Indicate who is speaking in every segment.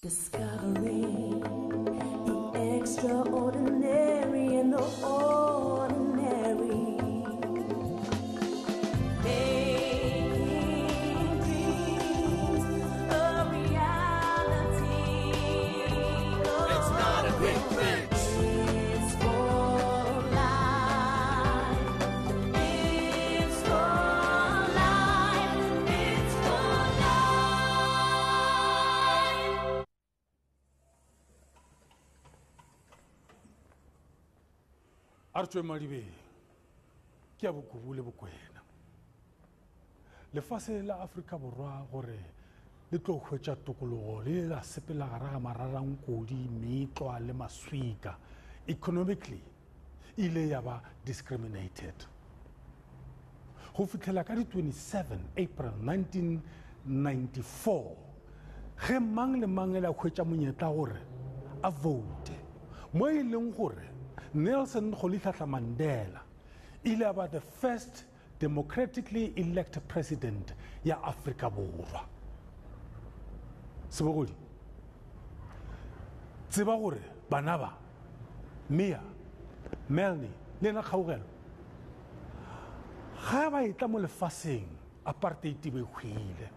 Speaker 1: Discovering the extraordinary and the ordinary. Making dreams a reality.
Speaker 2: It's not a quick fix.
Speaker 1: It's for life. It's for life. It's for life.
Speaker 3: Archwe Maribe, ke a bokubu le bokwena. Lefase la Afrika Borwa gore le tlo hwetša tokologo le la sepela gara ga mararang kodi metlwa le maswika economically ile ya ba discriminated. Go fitlhela ka di 27 April 1994 ge mang le mang la hwetša monyetla gore a vote mo e leng gore Nelson Rolihlahla Mandela ile aba the first democratically elected president ya Afrika Borwa. Sebogodi tseba gore bana ba Mia Melanie le na kgaogelo ga ba itla mo lefaseng apartheid be khwile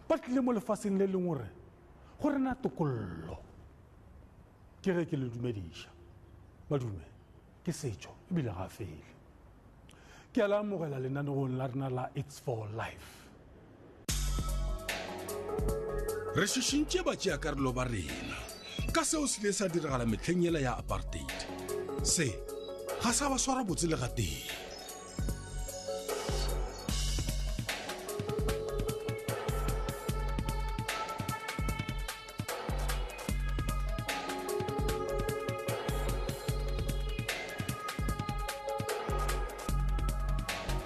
Speaker 3: ba tlile mo lefaseng le leng gore na tokollo ke re ke le dumedisha madume ke setšo e bile ga fele ke ala mogela lenanegong la rena la It's for Life.
Speaker 2: Re šešintše batšea karolo ba rena ka seo se ile sa diragala metlheng yela ya apartheid. Se ga sa ba swara botse le ga teng.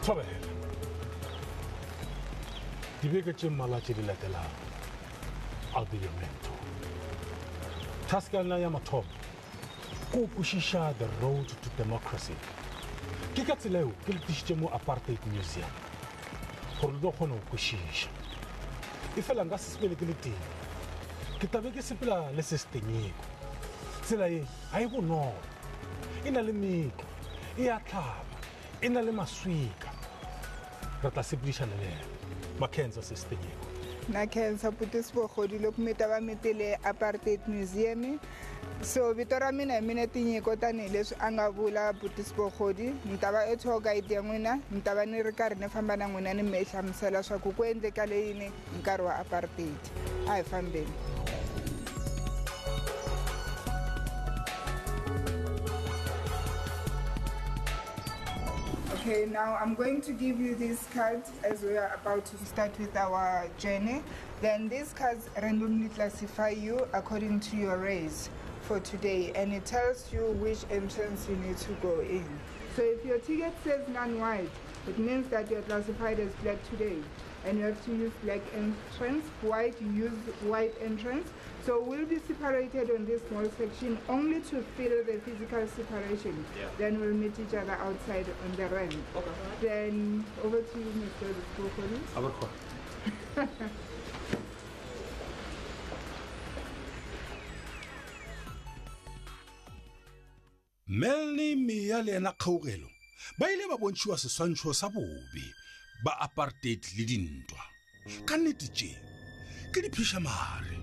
Speaker 3: Tlhobelela dibeke tše mmalwa tše di latelang I'll be your mentor. Taskana ya mathomo ko kwešiša the road to democracy. Ke ka tsela eo ke le tlišitše mo Apartheid Museum gore le tlo kgona go kwešiša e fela nka se sepele ke le teng ke tabe ke sepela le se setenyeko tsela e ga e bonolo e na le metlo e a tlhaba e na le maswika re tla sepedišana le ena Mackenzie se setenyeko
Speaker 4: na Seputla Sebogodi loko mi ta va mi tile Apartheid Museum. So vito ra mina tinyiko tanihileswi a nga vula Seputla Sebogodi ni ta va tour guide ya n'wina ni ta va ni ri karhi ni famba na n'wina ni mi hlamusela swa ku endlekale yini hi nkarhi wa apartheid. A hi fambeni. Okay, now I'm going to give you these cards as we are about to start with our journey. Then these cards randomly classify you according to your race for today, and it tells you which entrance you need to go in. So if your ticket says non-white, it means that you're classified as black today, and you have to use black entrance. White, you use white entrance. So we'll be separated on this small section only to feel the physical separation. Yeah. Then we'll meet each other outside on the ramp. Okay. Then over to you, Mr. Sebogodi.
Speaker 2: Melanie Mia le ena kgaogelo ba ile ba bontšhiwa seswantšho sa bobe ba apartheid le dintwa ka nnete tše ke diphišamare.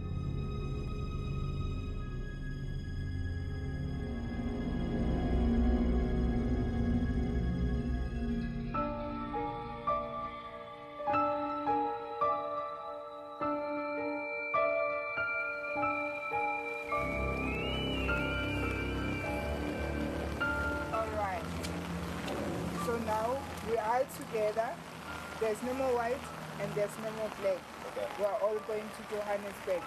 Speaker 4: So now we are together. There's no more white and there's no more black. Okay. We are all going to Johannesburg.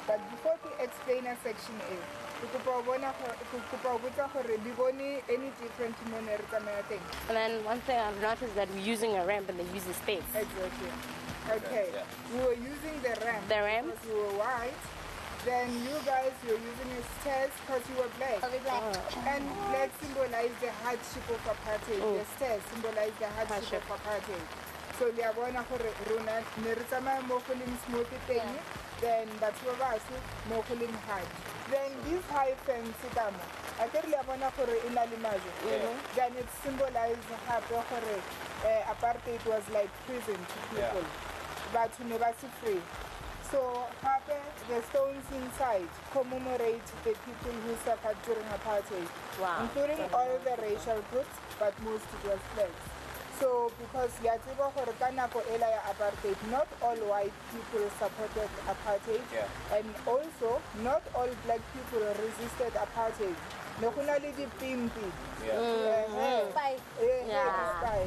Speaker 4: But before we explain a section A, we could any different thing.
Speaker 5: And then one thing I've noticed that we're using a ramp and they use the space.
Speaker 4: Exactly. Okay. Yeah. We were using the ramp.
Speaker 5: The ramp?
Speaker 4: Because we were white. Then you guys were using stairs because you were black. And black symbolized the hardship of apartheid. The stairs symbolized the hardship of apartheid. So le a bona gore rona ne re tsamaya mo go leng smooth teng, then batho ba baso mo go leng hard. Then this high fence kamo, a ke re le a bona gore e na le majo, then it symbolizes hape gore apartheid was like prison to people. Batho ne ba se free. So hape the stones inside commemorate the people who suffered during apartheid, including all the racial groups, but most it was blacks. So because liatsiba gore ka nako ela ya apartheid, not all white people supported apartheid, and also not all black people resisted apartheid. No kuna le dipimpi.
Speaker 5: Spy.
Speaker 4: Spy.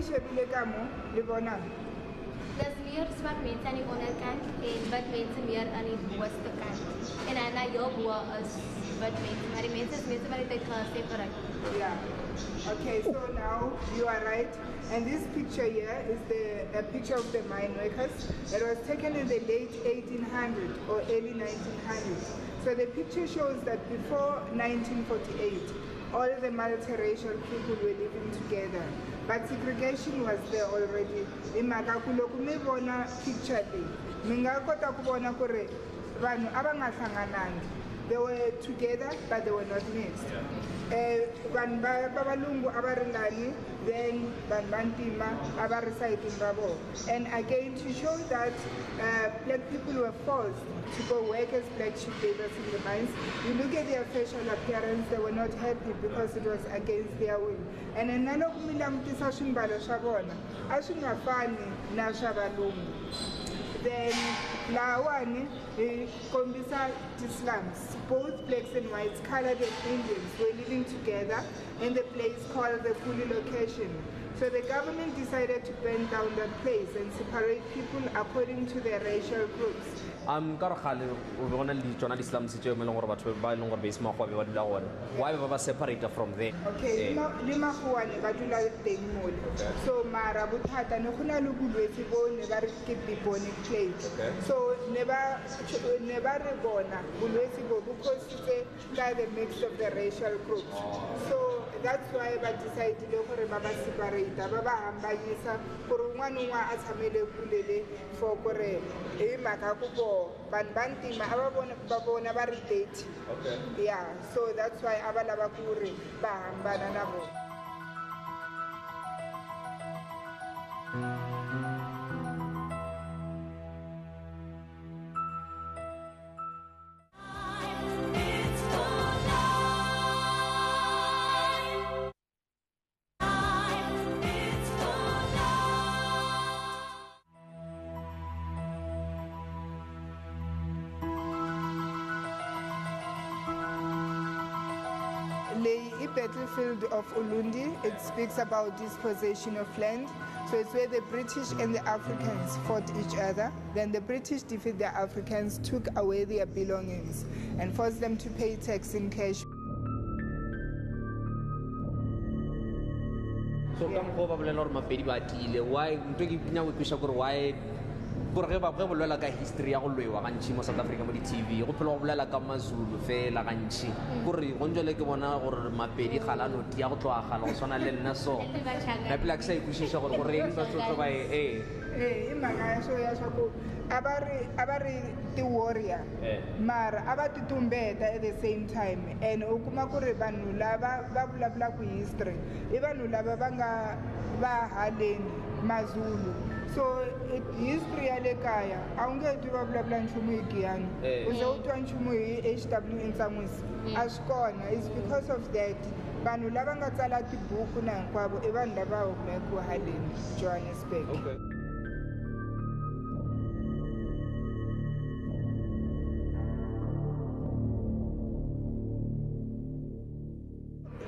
Speaker 4: Shebile kamo le bona.
Speaker 6: Dis meer swart mense aan die onderkant en wit mense meer aan die boonste kant. En dan na jou bo is wit mense, maar die mense is meeste van die tyd gesepareer.
Speaker 4: Yeah. Okay, so now you are right. And this picture here is a picture of the mine workers. It was taken in the late 1800s or early 1900s. So the picture shows that before 1948, all the multiracial people were living together. But segregation was there already. Imakakuloku me bona picture le. Mingakota kubona kore vanhu abangahlangana. They were together, but they were not mixed. Vanhu babalungu abarilani, then vanhu bantima abarisayitini rabo. And again, to show that black people were forced to go work as black sheep laborers in the mines, you look at their facial appearance, they were not happy because it was against their will. And naloko milamtisa swimbalo swa vona a swi nga fani na swa valungu. Then lawani kombisa slums. Both blacks and whites, colored and Indians were living together in the place called the Kuli location. So the government decided to burn down that place and separate people according to their racial groups.
Speaker 7: Kar khale o bona le tsona di slums tse mo lengore batho ba lengore ba isma go ba dula gona. Why ba separate from there?
Speaker 4: Okay, le magwane ba dula teng mo. So mara bothata ne gona le bulwetse bo ne ba re ke bubonic plague. So ne ba re bona bulwetse bo because by the mix of the racial groups. So that's why ba decided gore ba ba separate ba ba hambanyisa gore ngwana ngwa a tshamele kulele for gore e maka go vanhu vantima ba bona va ri 30. Yeah, so that's why a va lava ku ri va hambana na vona.
Speaker 1: It's for life. It's for life.
Speaker 4: The battlefield of Ulundi, it speaks about dispossession of land. So it's where the British and the Africans fought each other. Then the British defeated the Africans, took away their belongings, and forced them to pay tax in cash.
Speaker 7: So come go ba bolela gore mapedi ba tile. Why ntwe ke pinya go kwisha gore why gore ge ba bolela ka history ya go lwewa gantši mo South Africa mo di TV go phela go bolela ka mazulu fela gantši gore go njole ke bona gore mapedi galano tia go tloa gala go swana le nna so ba pela ke sa ikwishisha gore gore eng ba tsotso ba
Speaker 4: imhaka ya swaku a va ri ti-warrior mara a va ti tumbeta at the same time, and u kuma ku ri vanhu lava va vulavulaka history i vanhu lava va nga va haleni mazulu. So history ya le kaya a wu nge twi va vulavula nchumu hi giyani u ze u twa nchumu hi HW entsan'wisi a swi kona. It's because of that vanhu lava nga tsala tibuku na hinkwavo i vanhu lava humeke haleni Johannesburg.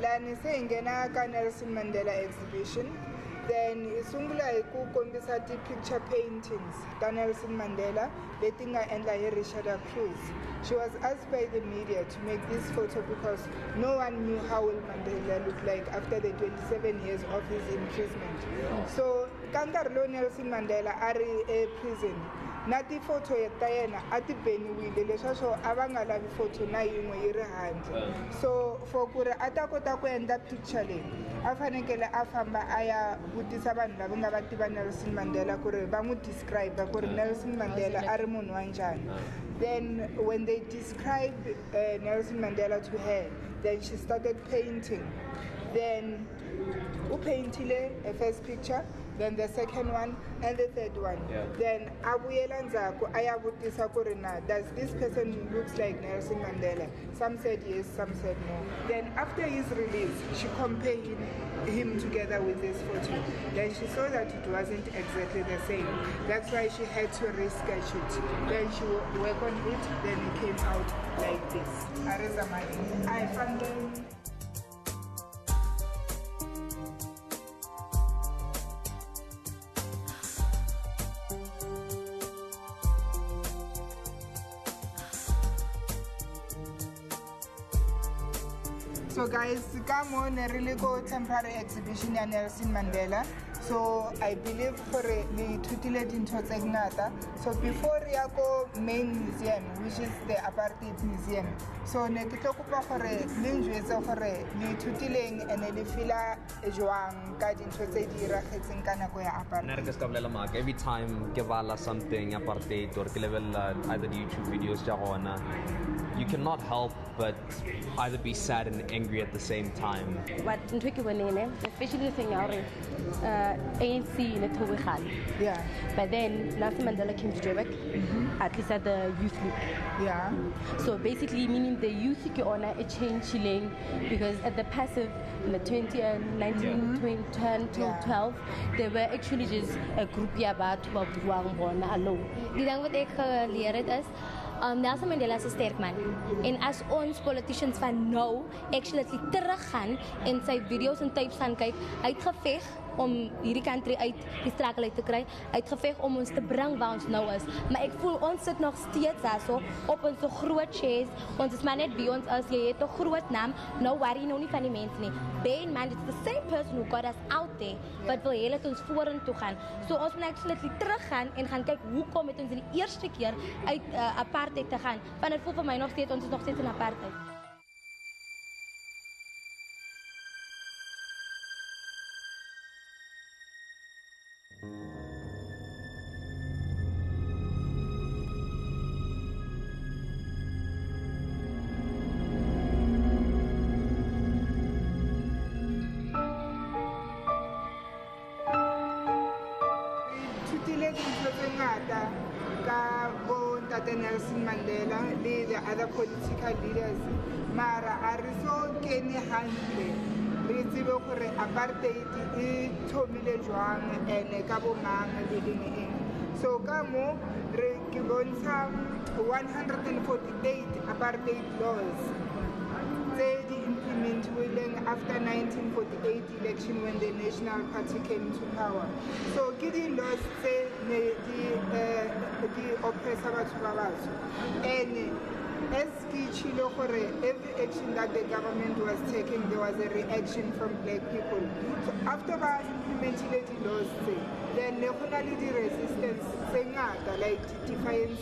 Speaker 4: Lani se hi nghena ka Nelson Mandela exhibition. Then isungula hi ku kombisa ti-picture paintings ta Nelson Mandela leti nga endla hi Richard Cruz. She was asked by the media to make this photo because no one knew how will Mandela look like after the 27 years of his imprisonment. So ka nkarhi lowu Nelson Mandela a ri prison, na ti-photo ta yena a ti beniwile leswaku a va nga lavi photo na yin'we yi ri handle. So for ku ri a ta kota ku endla picture leyi a fanekele a famba a ya vutisa vanhu lava nga va tiva Nelson Mandela ku ri va n'wi describe ku ri Nelson Mandela a ri munhu wa njhani. Then when they described Nelson Mandela to her, then she started painting. Then who painted a first picture, then the second one, and the third one. Then abuyela ndzhaku aya vutisa ku ri na, does this person looks like Nelson Mandela? Some said yes, some said no. Then after his release, she compared him together with this photo. Then she saw that it wasn't exactly the same. That's why she had to resketch it. Then she worked on it, then it came out like this. I found them. So guys, come on a really good temporary exhibition ya Nelson Mandela. So I believe for the tutile dintho tse ngata. So before ya go main museum, which is the Apartheid Museum. So ne ke tlo kopa gore le njwetse gore le tutileng ene le fila jwang ka dintho tse di iragetseng ka nako ya apartheid.
Speaker 7: Every time ke bala something apartheid or ke lebella either the YouTube videos ja gona, you cannot help but either be sad and angry at the same time.
Speaker 5: But especially the thing ANC in the
Speaker 4: Yeah.
Speaker 5: But then Nelson Mandela came to Joburg, at least at the youth group.
Speaker 4: Yeah.
Speaker 5: So basically, meaning the youth honor a change chilling because at the passive in the 19, 2010 till 12, they were actually just a group about 12 alone.
Speaker 6: Die ding wat ek geleer het is Nelson Mandela is 'n sterk man. En as ons politicians van nou actually teruggaan en sy video's en tapes gaan kyk, hy het geveg om hierdie country uit die strakel uit te kry, uitgeveg om ons te bring waar ons nou is. Maar ek voel ons sit nog steeds daarso op ons so groot chairs. Ons is maar net by ons as jy het 'n groot naam, nou worry nou nie van die mense nie. Bear in mind, it's the same person who got us out there, wat wil hê dat ons vorentoe gaan. So ons moet actually teruggaan en gaan kyk hoekom het ons in die eerste keer uit apartheid te gaan. Want dit voel vir my nog steeds ons is nog steeds in apartheid.
Speaker 4: Nelson Mandela, the other political leaders, mara ariso kene handle. Re tsebe gore apartheid e thomile jwang ene ka bo mang le eng. So ka mo re ke bontsha 148 apartheid laws. They implemented after 1948 election when the National Party came to power. So Gidi lost the oppressor and as every action that the government was taking, there was a reaction from black people. So after implementing the laws, then the resistance, like defiance,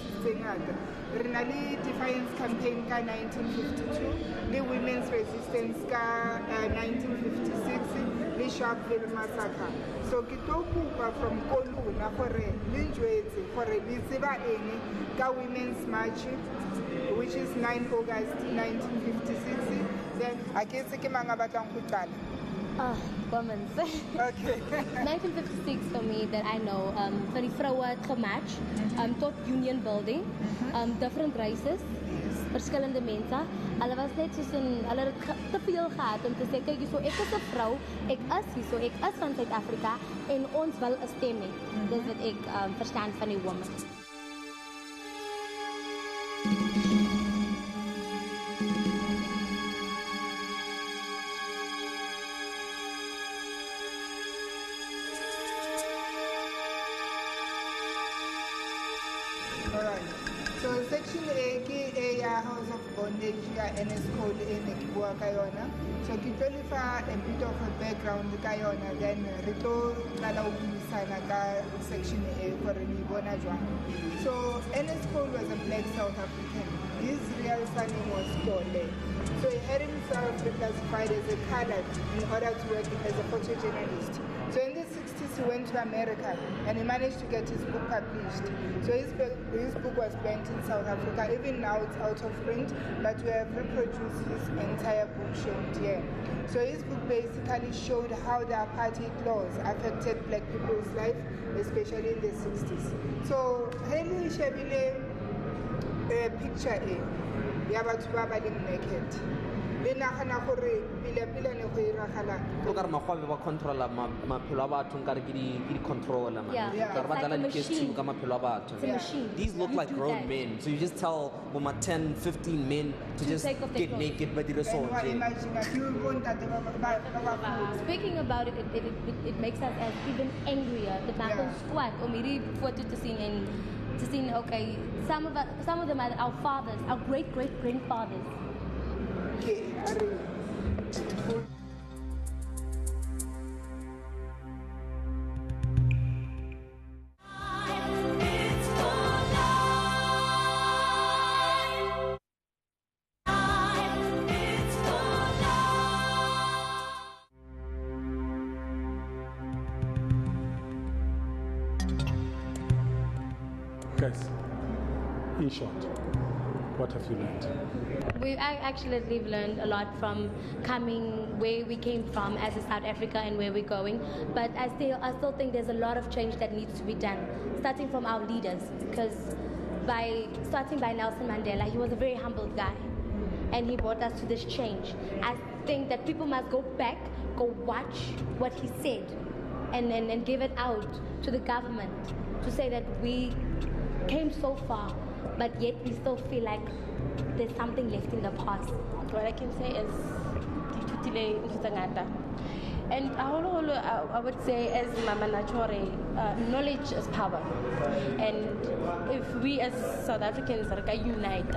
Speaker 4: Renali Defiance Campaign ka 1952, the Women's Resistance ka 1956, the Sharpeville Massacre. So Kito Kupa from Koluna for a Linjwezi for a Liziba Eni ka Women's March, which is 9 August 1956. Then I guess Kimanga Batang Kutala.
Speaker 6: Women.
Speaker 4: Okay.
Speaker 6: 1956 for me that I know, van die vroue het gematch tot Union Building, different races, verskillende mense. Hulle was net soos hulle het te veel gehad om te sê kyk hierso ek is 'n vrou, ek is hierso, ek is van Suid-Afrika en ons wil 'n stem hê. Dis wat ek verstaan van die woman.
Speaker 4: of bondage and school in Kayona. So Kitolifa a bit of a background Kayona, then Rito Nalausana section A for Nibona Juan. So school was a black South African. His real surname was Tole. So he had himself reclassified as a colored in order to work as a photojournalist. So in the 60s he went to America and he managed to get his book published. So his book was banned in South Africa. Even now it's out of print, but we have reproduced his entire book shown here. So his book basically showed how the apartheid laws affected black people's life, especially in the 60s. So Haley Shebile picture A, ya batho ba ba leng naked. Le nagana gore pila ne go iragala.
Speaker 7: O ka re magwabe ba controla maphelo a batho nkare ke di controller man.
Speaker 6: Yeah.
Speaker 7: Ka re ba
Speaker 6: It's like
Speaker 7: dlala
Speaker 6: a
Speaker 7: di PS2
Speaker 6: machine.
Speaker 7: ka maphelo a batho.
Speaker 6: It's a machine.
Speaker 7: These look
Speaker 6: You
Speaker 7: like
Speaker 6: do
Speaker 7: grown
Speaker 6: that.
Speaker 7: men. So you just tell Boma 10, 15 men to just
Speaker 6: take off their
Speaker 7: get
Speaker 6: clothes.
Speaker 7: naked but dire so.
Speaker 4: And what imagine that you won't that ba
Speaker 6: Speaking about it, it makes us as even angrier. The battle
Speaker 4: Yeah.
Speaker 6: squad, or maybe photo to see, okay, some of them are our fathers, our great grandfathers.
Speaker 4: Okay,
Speaker 1: It's for life. It's for life.
Speaker 3: Guys, in short, what have you learned?
Speaker 6: We actually learned a lot from coming where we came from as a South Africa and where we're going. But I still think there's a lot of change that needs to be done, starting from our leaders. Because starting by Nelson Mandela, he was a very humble guy, and he brought us to this change. I think that people must go back, go watch what he said, and give it out to the government to say that we came so far, but yet we still feel like there's something left in the past.
Speaker 5: What I can say is and I would say, as Mama Nachore, knowledge is power. And if we as South Africans unite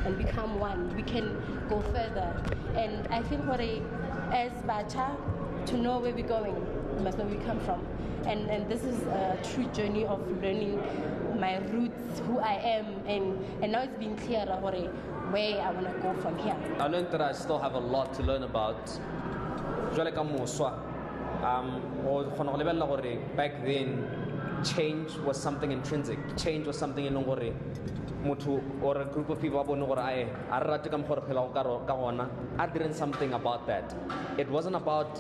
Speaker 5: and become one, we can go further. And I feel as Bacha, to know where we're going, we must know where we come from. And this is a true journey of learning my roots, who I am, and now it's being clearer where I want to go from here.
Speaker 7: I learned that I still have a lot to learn about. Jwale ka moswa, o kgona go lebella gore back then change was something intrinsic. Change was something in gore motho or a group of people ba bone gore a re rate ka mokgwa re phela ka gona. I did something about that. It wasn't about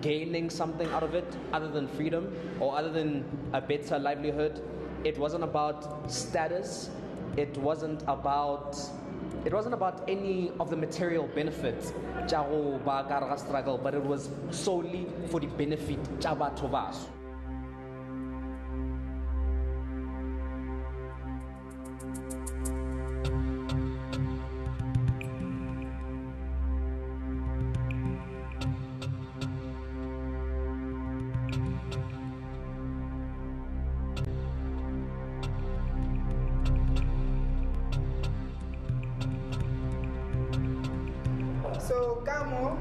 Speaker 7: gaining something out of it other than freedom or other than a better livelihood. It wasn't about status. It wasn't about any of the material benefits tja go ba ka re ga struggle, but it was solely for the benefit tja batho baso.
Speaker 4: So Kamo,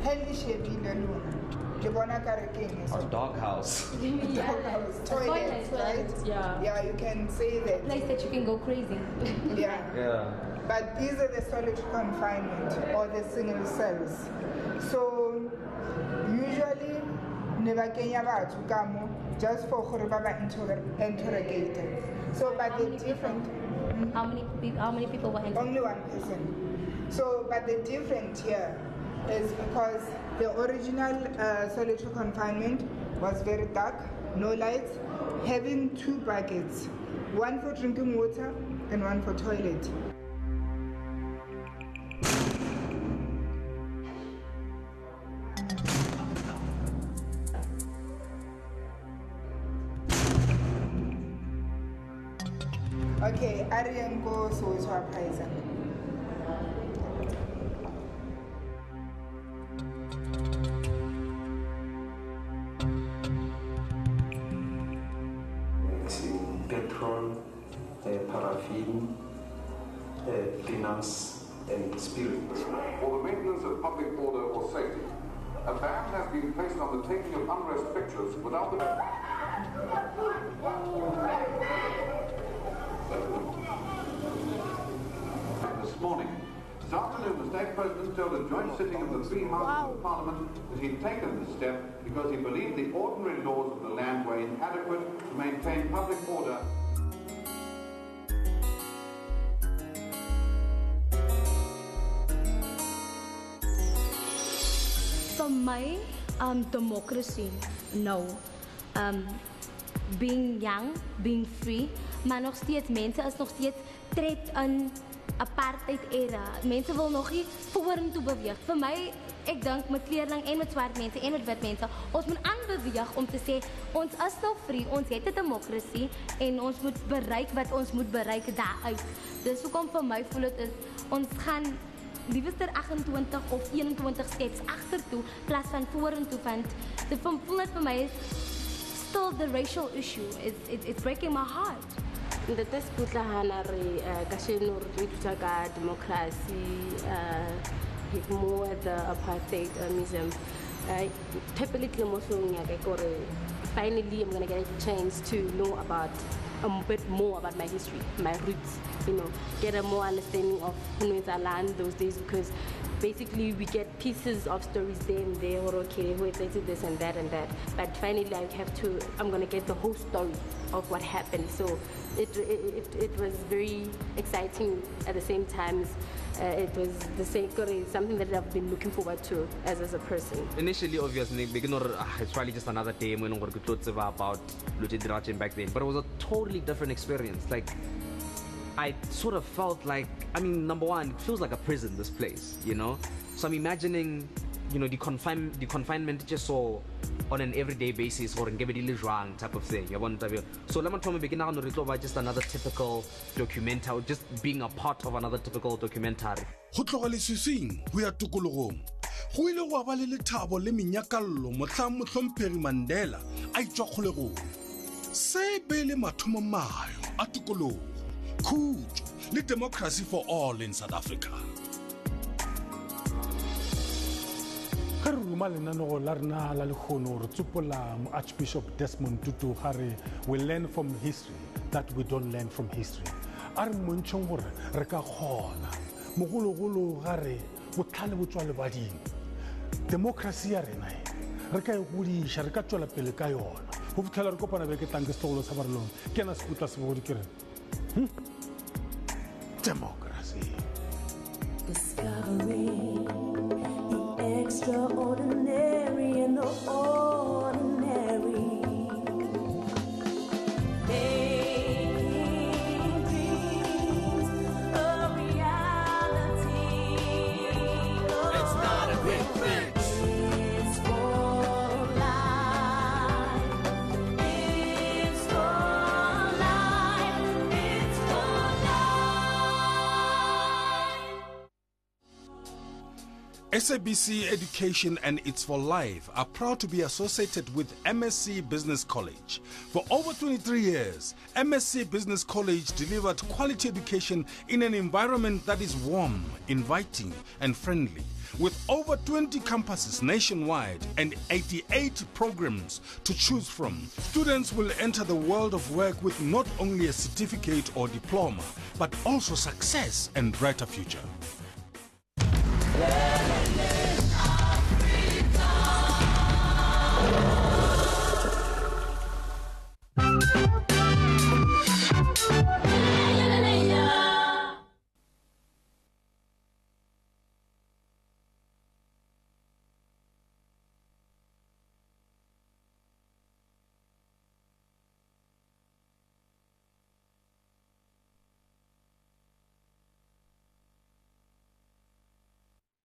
Speaker 4: Henry Shebile Luna, the Bonaka King is
Speaker 7: Our doghouse.
Speaker 4: toilets, right? Yeah, you can say that.
Speaker 6: Place that you can go crazy.
Speaker 4: Yeah.
Speaker 7: Yeah.
Speaker 4: But these are the solitary confinement or the single cells. So usually never Kenya batho kamo just for gore ba ba interrogated. So but the different
Speaker 6: How many people were in?
Speaker 4: only one person. So but the different here is because the original solitary confinement was very dark, no lights, having two buckets, one for drinking water and one for toilet. Okay, Ariango Socha Prison.
Speaker 8: Petrol, paraffin, cleanup balance and spirit.
Speaker 9: For the maintenance of public order or safety, a ban has been placed on the taking of unrest pictures without the... This morning. This afternoon, the State President told a joint sitting of the three houses of Parliament that he'd taken this step because he believed the ordinary laws of the land were inadequate to maintain public order.
Speaker 6: For my democracy, no. Being young, being free, maar nog steeds, mensen is nog steeds tred in apartheid era. Mensen wil nog niet vorentoe bewegen. Voor mij, ik denk met kleerling en met zwart mensen en met wit mensen, ons moet aanbewegen om te zeggen, ons is nog vrij, ons heeft de democratie en ons moet bereiken wat ons moet bereiken daaruit. Dus hoekom voor mij voel het is, ons gaan liever 28 of 21 steps achtertoe, in plaats van vorentoe, want de voel het voor mij is still the racial issue. It's breaking my heart.
Speaker 5: Dit is Seputla hanare kasheno re thusa ka democracy mo at the Apartheid Museum. Typically finally I'm going to get a chance to know about a bit more about my history, my roots, you know, get a more understanding of land those days, because basically we get pieces of stories there and there, or okay, wait, they did this and that, but finally I'm going to get the whole story of what happened. So it was very exciting at the same time. It was something that I've been looking forward to as a person.
Speaker 7: Initially, obviously, it's probably just another day when we could about Luchi back then, but it was a totally different experience. Like, I sort of felt like, I mean, number one, it feels like a prison, this place, you know? So I'm imagining, you know, the confinement just so on an everyday basis, or in wrong type of thing. So let me tell me just another typical documentary, just being a part of another typical documentary.
Speaker 2: Go tlogela sesing go ya tokologong go ile go ba le lethabo le menyakallo mohlang mohlomphegi Mandela a itswa kgolegong se be le mathomo mayo a tokologo khutso le democracy for all in South Africa.
Speaker 3: Archbishop Desmond Tutu Hari, we learn from history that we don't learn from history. Ar monchong hore re ka khona mogologolo gare botlhale bo tswa le bading. Democracy ya rena re ka e godisha re ka tswela pele ka yona. Go fitlhela re kopana be ke tlang ke setogolo sa barelong ke na Seputla Sebogodi ke re democracy.
Speaker 1: Discovering the extraordinary and the ordinary. Making dreams a reality. It's not a quick fix. It's for life. It's for life. It's for life.
Speaker 2: SABC Education and It's for Life are proud to be associated with MSc Business College. For over 23 years, MSc Business College delivered quality education in an environment that is warm, inviting, and friendly. With over 20 campuses nationwide and 88 programs to choose from, students will enter the world of work with not only a certificate or diploma, but also success and brighter future.
Speaker 1: Africa.